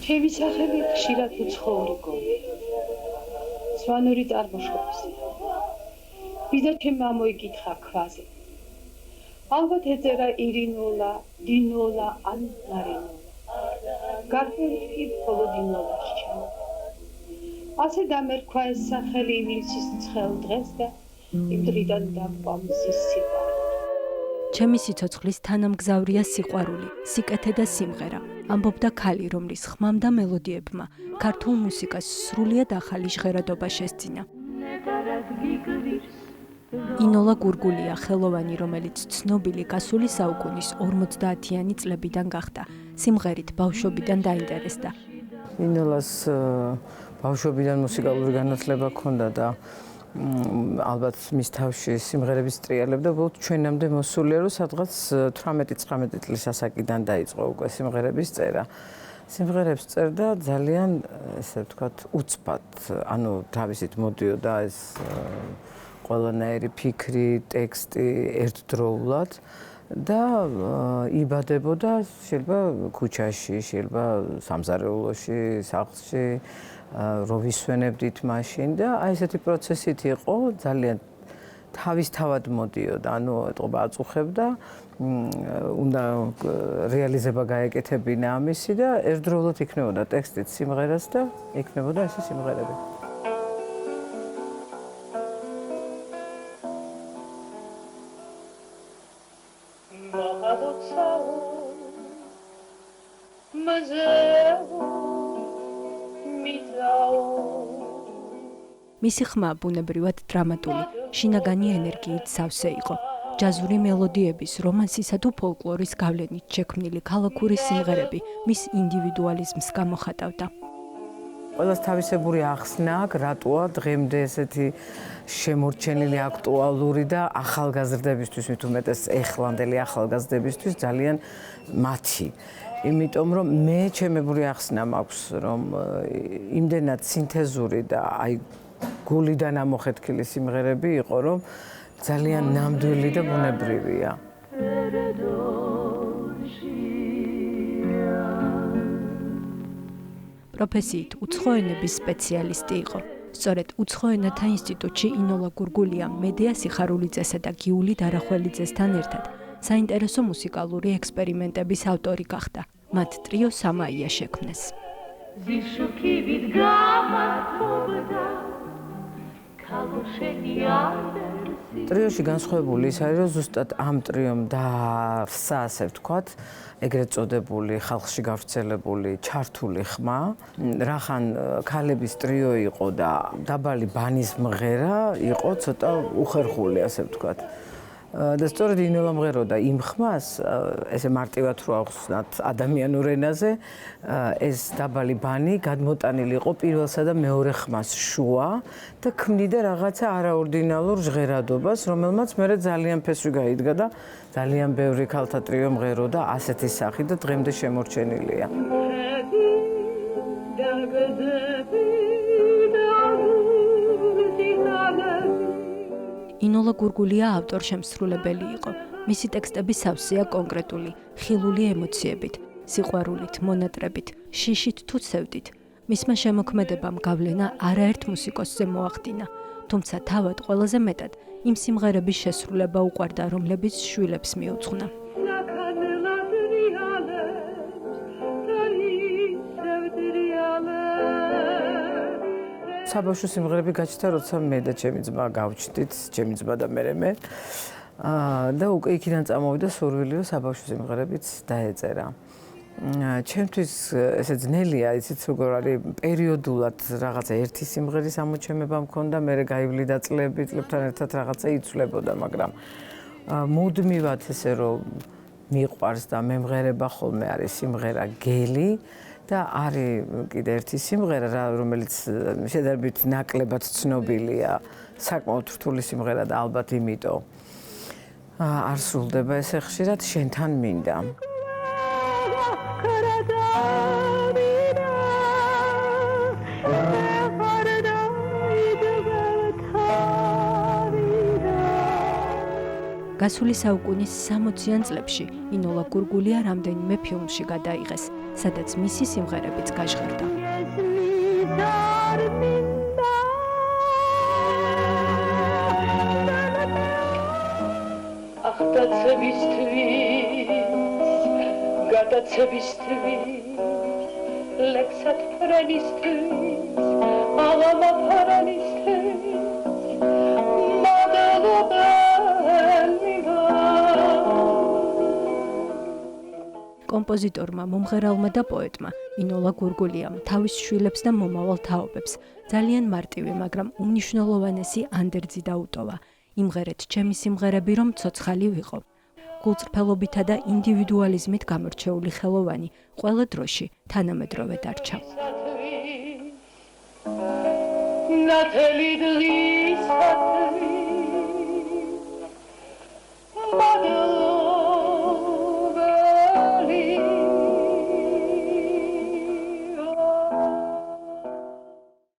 ჩემი სახელი ხშირად უცხოური გონია. სვანური წარმოშობისაა. ვიზა ჩემ ამოიკითხა ქვაზე. ალბათ ეწერა ირინოლა, დინოლა ან ლარინოლა. გარკვეული კი მხოლოდ დინოლა რჩა. ასე დამერქვა ეს სახელი ივლისის ცხელ დღეს და იმ დრიდან დაყვა მზის სიყვარული. ჩემი სიცოცხლის თანამგზავრია სიყვარული, სიკეთე და სიმღერა. ამბობდა ქალი, რომლის ხმამ და მელოდიებმა ქართულ მუსიკას სრულიად ახალი ჟღერადობა შესძინა. ინოლა გურგულია ხელოვანი, რომელიც ცნობილი გასული საუკუნის 50-იანი წლებიდან გახდა. სიმღერით ბავშვობიდან დაინტერესდა. ინოლას ბავშვობიდან მუსიკალური განათლება ჰქონდა და ალბათ მის თავში სიმღერების ტრიალებდა უბრალოდ ჩვენამდე მოსულია, რომ სადღაც 18-19 წლის ასაკიდან დაიწყო უკვე სიმღერების წერა. სიმღერებს წერდა ძალიან, ესე ვთქვათ, უცბად, ანუ თავისით მოდიოდა ეს ყველანაირი ფიქრი, ტექსტი ერთდროულად და იბადებოდა შეიძლება ქუჩაში, შეიძლება სამზარეულოში, სახლში, რო ვისვენებდით მაშინ და აი ესეთი პროცესით იყო, ძალიან თავისთავად მოდიოდა, ანუ ეტყობა აწუხებდა, უნდა რეალიზება გაეკეთებინა ამისი და ერთდროულად იქნებოდა ტექსტით სიმღერას და იქნებოდა ესე სიმღერები. მისი ხმა ბუნებრივად დრამატული, შინაგანი ენერგიით სავსე იყო. ჯაზური მელოდიების, რომანსისა თუ ფოლკლორის გავლენით შექმნილი ქალაქური სიმღერები მის ინდივიდუალიზმს გამოხატავდა. ყველას თავისებური ახსნა აქვს, რატოა დღემდე ესეთი შემორჩენილი აქტუალური და ახალგაზრდებისთვის, მით უმეტეს ეხლანდელი ახალგაზრდებისთვის ძალიან მათი. იმიტომ რომ მე ჩემებური ახსნა მაქვს, რომ იმდენად სინთეზური და აი გულიდან ამოხეთქილი სიმღერები იყო, რომ ძალიან ნამდვილი და ბუნებრივია. პროფესიით უცხოენების სპეციალისტი იყო. სწორედ უცხოენათა ინსტიტუტში ინოლა გურგულია მედია სიხარულიძესა და გიული დარახველიძესთან ერთად საინტერესო მუსიკალური ექსპერიმენტების ავტორი გახდა. მათ ტრიო სამაია შექმნეს. ტრიოში განსხვავებული ის არის, რომ ზუსტად ამ ტრიომ დააარსა, ასე ვთქვათ, ეგრეთ წოდებული ხალხში გავრცელებული ჩართული ხმა. რახან ქალების ტრიო იყო და დაბალი ბანის მღერა იყო ცოტა უხერხული, ასე ვთქვათ. და სწორედ ინოლა მღეროდა იმ ხმას, ესე მარტივად რო ახსნათ ადამიანურ ენაზე, ეს დაბალი ბანი გადმოტანილი იყო პირველსა და მეორე ხმას შუა და ქმნიდა რაღაცა არაორდინალურ ჟღერადობას, რომელმაც მერე ძალიან ფესვი გაიდგა და ძალიან ბევრი ქალთა ტრიო მღეროდა ასეთი სახით და დღემდე შემორჩენილია. ინოლა გურგულია ავტორ-შემსრულებელი იყო. მისი ტექსტები სავსეა კონკრეტული, ხილული ემოციებით, სიყვარულით, მონატრებით, შიშით თუ ცევდით. მისმა შემოქმედებამ გავლენა არაერთ მუსიკოსზე მოახდინა, თუმცა თავად ყველაზე მეტად იმ სიმღერების შესრულება უყვარდა, რომლებიც შვილებს მიუძღვნა. საბავშვო სიმღერები გაჩნდა, როცა მე და ჩემი ძმა გავჩნდით, ჩემი ძმა და მე. და უკვე იქიდან წამოვიდა სურვილი, რომ საბავშვო სიმღერებიც დაეწერა. ჩემთვის ესე ძნელია, იცით როგორ არის, პერიოდულად რაღაცა ერთი სიმღერის ამოჩემება მქონდა, მე გაივლიდა წლები, წლებთან ერთად რაღაცა იცვლებოდა, მაგრამ მუდმივად ესე რომ მიყვარს და მემღერება ხოლმე არის სიმღერა გელი. და არის კიდე ერთი სიმღერა, რომელიც შედარებით ნაკლებად ცნობილია, საკმაოდ რთული სიმღერა და ალბათ იმიტომ არ სრულდება ესე ხშირად, შენთან მინდა. გასული საუკუნის 60-იან წლებში ინოლა გურგულია რამდენიმე ფილმში გადაიღეს, სადაც მისი სიმღერებიც გაჟღერდა. გადაცებისთვის, ლექსად ფრენისთვის, აღამა ფარანისთვის, კომპოზიტორმა, მომღერალმა და პოეტმა ინოლა გურგულიამ თავის შვილებს და მომავალ თაობებს ძალიან მარტივი, მაგრამ უმნიშვნელოვანესი ანდერძი დაუტოვა. იმღერეთ ჩემი სიმღერები, რომ ცოცხალი ვიყო. გულწრფელობითა და ინდივიდუალიზმით გამორჩეული ხელოვანი ყველა დროში თანამედროვე დარჩა. ნათელი დღისათვის